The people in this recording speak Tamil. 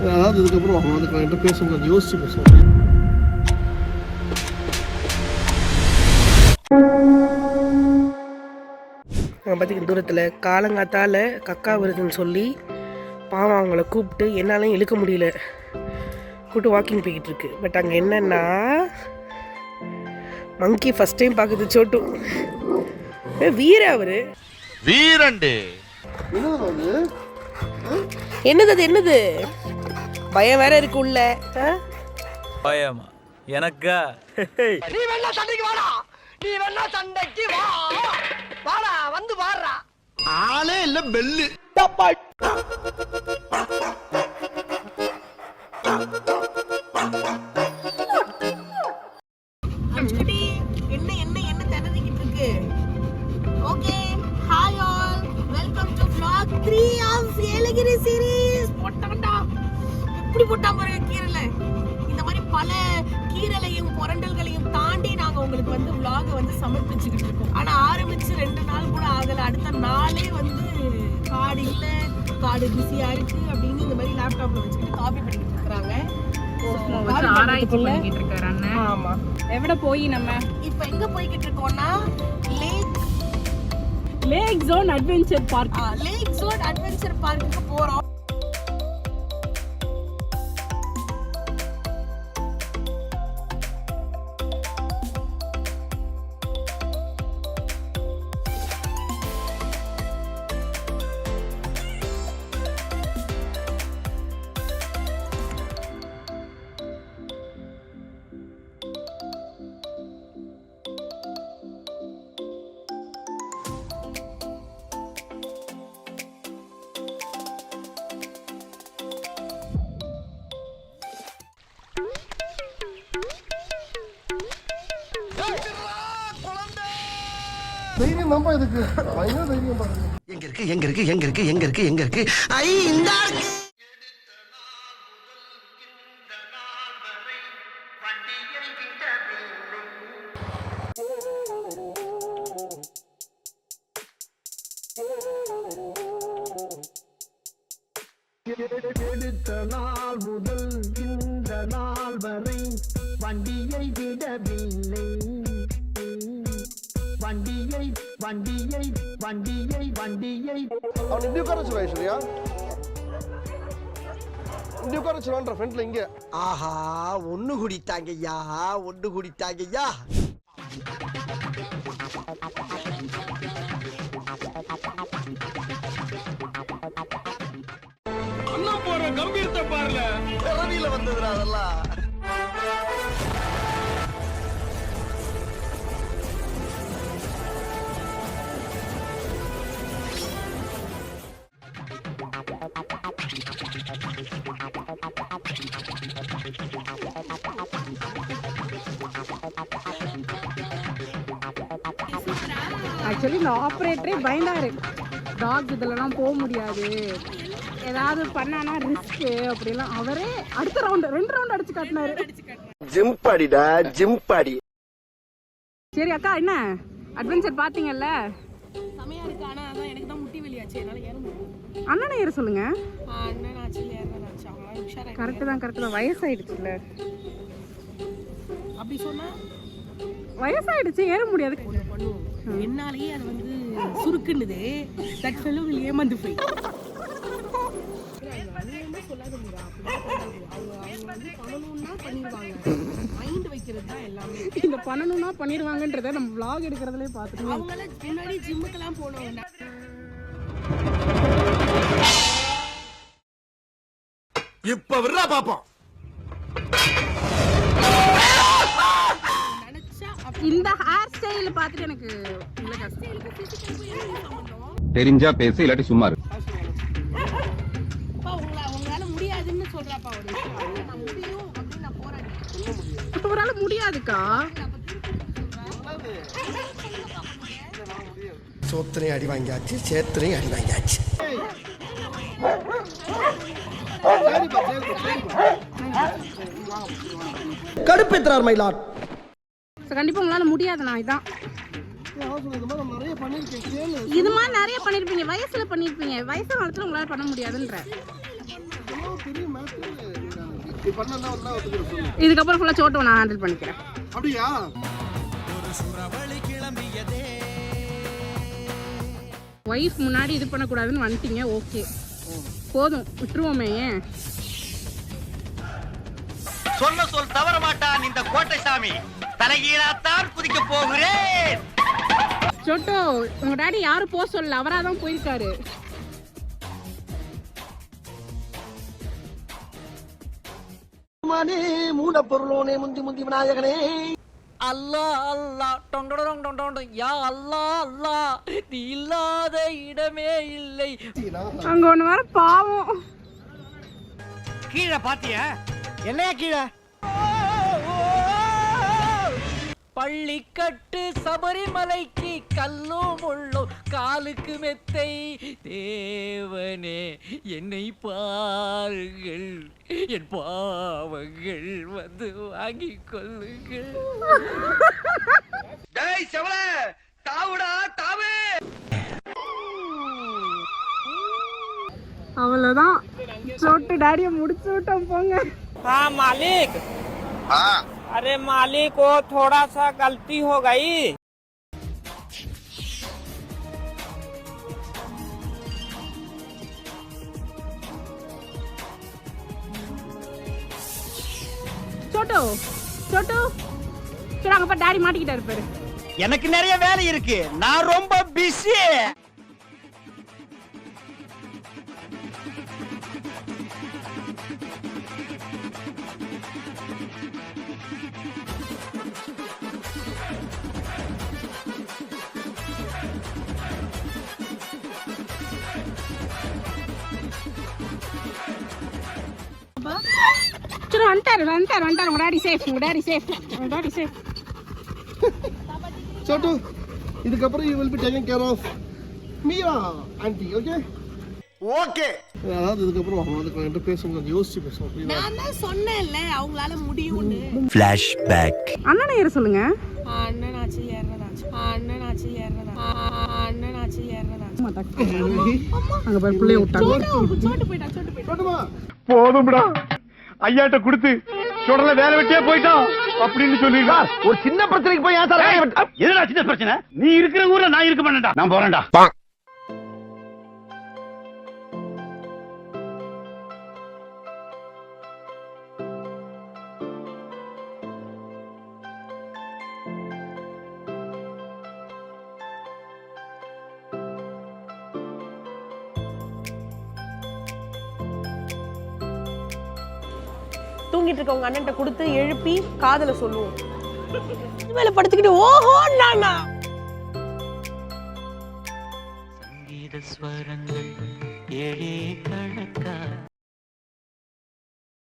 அதாவது இதுக்கப்புறம் அதுக்கு என்கிட்ட பேசும் கொஞ்சம் யோசிச்சு பேசுவோம். பார்த்திங்க தூரத்தில் காலங்காத்தால் கக்கா வருதுன்னு சொல்லி பாவம் அவங்கள கூப்பிட்டு என்னாலையும் இழுக்க முடியல, கூப்பிட்டு வாக்கிங் போய்கிட்டு இருக்கு. பட் அங்கே என்னன்னா மங்கி ஃபர்ஸ்ட் டைம் பார்க்குது சோட்டு. வீர அவரு வீரண்டு என்னது அது என்னது பயம் வேற இருக்கு உள்ள. பயமா எனக்கா? நீ வேணா சண்டைக்கு வாடா, நீ வேணா சண்டைக்கு வா, வாடா வந்து வாடுறா. ஆளே இல்ல பெல்லு. என்ன என்ன என்ன திணறிக்கிட்டு இருக்கு. Okay hi all, welcome to vlog 3 of Yelagiri series. போட்டாண்டா இப்படி போட்டா பாருங்க கீரல. இந்த மாதிரி பல கீரலையும் புரண்டல்களையும் தாண்டி நாங்க உங்களுக்கு வந்து vlog வந்து சமர்ப்பிச்சுக்கிட்டு இருக்கோம். ஆனா ஆரம்பிச்சு 2 நாள் கூட ஆகல, அடுத்த நாளே வந்து கார்டு இல்ல, கார்டு பிஸியா இருக்கு அப்படின்னு இந்த மாதிரி லேப்டாப்ல வச்சுக்கிட்டு காப்பி பண்ணிட்டு இருக்காங்க. ஆராய்ச்சி பண்ணிட்டு இருக்காரு அண்ணன். ஆமா, எവിടെ போய் நம்ம இப்ப எங்க போய்கிட்டு இருக்கோம்னா lake zone adventure park. Lake zone adventure பார்க்குக்கு போறோம். தைரியம் தான்ப்பா இதுக்கு, பயங்கர தைரியம் பாருங்க. எங்க இருக்கு எங்க இருக்கு எங்க இருக்கு எங்க இருக்கு எங்க இருக்கு? ஐ இந்த எடுத்த நாள் முதல் இந்த நாள் வரை வண்டியை விடவில்லை, வண்டியை வண்டியை வண்டியை வண்டியை. அவன் இப்படி உட்கார வச்சுருவா ஐஸ்வர்யா, இப்படி உட்கார வச்சுருவான்ற ஃப்ரெண்ட்ல இங்க. ஆஹா, ஒண்ணு குடித்தாங்கய்யா, ஒண்ணு குடித்தாங்கய்யா. அண்ணா போற கம்பீரத்தை பாருல, பிறவியில வந்ததுடா அதெல்லாம். ஆக்சுவலி இந்த ஆப்ரேட்டரே பயந்தாரு, டாக் இதெல்லாம் போக முடியாது, ஏதாவது பண்ணானா ரிஸ்க் அப்படிலாம். அவரே அடுத்த ரவுண்ட் 2 ரவுண்ட் அடிச்சு காட்டினாரு. ஜிம்பாடிடா ஜிம்பாடி. சரி அக்கா, என்ன அட்வென்ச்சர் பாத்தீங்கல்ல? செமையா இருக்கு. ஆனா அதான் எனக்கு தான் முட்டி வலியாச்சு, என்னால ஏற முடியல. அண்ணனை ஏற சொல்லுங்க. அண்ணன் ஆச்சு ஏறணும் ஆச்சு, அவங்க உஷாரா. கரெக்ட் தான் வயசாயிடுச்சுல்ல. அப்படி சொன்னா வயசாயிடுச்சு, ஏற முடியாது. பண்ணுவோம். என்னாலேயே அது வந்து சுருக்குன்னுது. தட் ஃபெல்லோ வில் ஏமாந்து போய் இந்த பண்ணணும்னா பண்ணிடுவாங்கன்றத நம்ம vlog எடுக்கிறதுலே பார்த்துட்டு அவங்கள முன்னாடி ஜிம்முக்கெல்லாம் போனவங்க. இப்ப விடுறா பாப்போம். இந்த ஹேர் ஸ்டைல் பார்த்துட்டு எனக்கு தெரிஞ்சா பேசு, இல்லாட்டி சும்மா இரு. உங்களால முடியாதுன்னு சொல்றாப்பா ஒரு விஷயம். நான் முடியும் அப்படின்னு நான் போராடி. ஒருவேளை முடியாதுக்கா. சோத்திரையும் அடி வாங்கியாச்சு, சேத்திரையும் அடி வாங்கியாச்சு. கடுப்பேத்துறார் மயிலாட். கண்டிப்பா உங்களால முடியாதுண்ணா. இதான் இது மாதிரி நிறைய பண்ணிருப்பீங்க, வயசுல பண்ணிருப்பீங்க, வயசு காலத்துல உங்களால பண்ண முடியாதுன்ற. பெரிய மேட்ரு நீ பண்ணா வந்தா ஒத்துக்கிற சொல்லு. இதுக்கப்புறம் ஃபுல்லா சோட்டோ நான் ஹேண்டில் பண்ணிக்கிறேன். அப்படியா? ஒய்ஃப் முன்னாடி இது பண்ணக்கூடாதுன்னு வந்துட்டீங்க, ஓகே போதும் விட்டுருவோமே. ஏன் சொன்ன சொல் தவற மாட்டான் இந்த கோட்டை சாமி. தலைகீழாத்தான் குதிக்க போகிறேன். சோட்டோ உங்க டாடி யாரும் போக சொல்லல, அவராதான் போயிருக்காரு. மூட பொருளோனே முந்தி முந்தி விநாயகனே. அல்லாஹ் அல்லாஹ் டொண்டொடொங் டொண்டொடொங் யா அல்லாஹ் அல்லாஹ் நீ இல்லாத இடமே இல்லை. அங்க ஒண்ணு வர பாவம். கீழே பாத்தியா? என்னையா கீழே? பள்ளிக்கட்டு சபரிமலைக்கு கல்லும் முள்ளும் காலுக்கு மெத்தை. தேவனே என்னை பாருங்கள், என் பாவங்கள் வந்து வாங்கிக் கொள்ளுங்கள். டேய் செவல தாவுடா தாவு. அவ்வளவுதான், சோட்டு டாடியை முடிச்சு விட்டோம் போங்க. हाँ मालिक, अरे मालिक वो थोड़ा सा गलती हो गई. சோட்டோ சோட்டோ சரி, அங்க பாரு டாடி மாட்டிக்கிட்டாரு பாரு. எனக்கு நிறைய வேலை இருக்கு, நான் ரொம்ப பிஸி. சரி வந்துட்டாரு வந்துட்டாரு வந்துட்டாரு. உங்க டாடி சேஃப், உங்க டாடி சேஃப், உங்க டாடி சேஃப். சோட்டு, இதுக்கப்புறம் you will be taking care of Meera aunty, okay? Okay. அதாவது இதுக்கப்புறம் அவங்க வந்து என்கிட்ட பேசுங்க, யோசிச்சு பேசுவோம். புரியுதா? நான் தான் சொன்னேன்ல அவங்களால முடியும்னு. அண்ணனை ஏற சொல்லுங்க. அண்ணனாச்சு ஏறதாச்சு, அண்ணனாச்சு ஏறதாச்சு, அண்ணனாச்சு ஏறதாச்சு. அங்க பாரு பிள்ளைய விட்டாங்க. சோட்டு போயிட்டா, சோட்டு போயிட்டா. சோட்டுமா, போதும்டா, ஐயாட்ட கொடுத்து சுடல வேலை வெட்டியே போயிட்டான் அப்படின்னு சொல்லிருக்கா. ஒரு சின்ன பிரச்சனைக்கு போய் ஏன் சார்? என்னடா சின்ன பிரச்சனை? நீ இருக்கிற ஊர்ல நான் இருக்க மாட்டேன்டா. நான் போறேன்டா. தூங்கிட்டு இருக்க உங்க அண்ணன்ட்ட கொடுத்து எழுப்பி காதல சொல்லுவோம். மேல படுத்துக்கிட்டு ஓஹோ நானா. சங்கீத ஸ்வரங்கள் ஏழே கணக்கா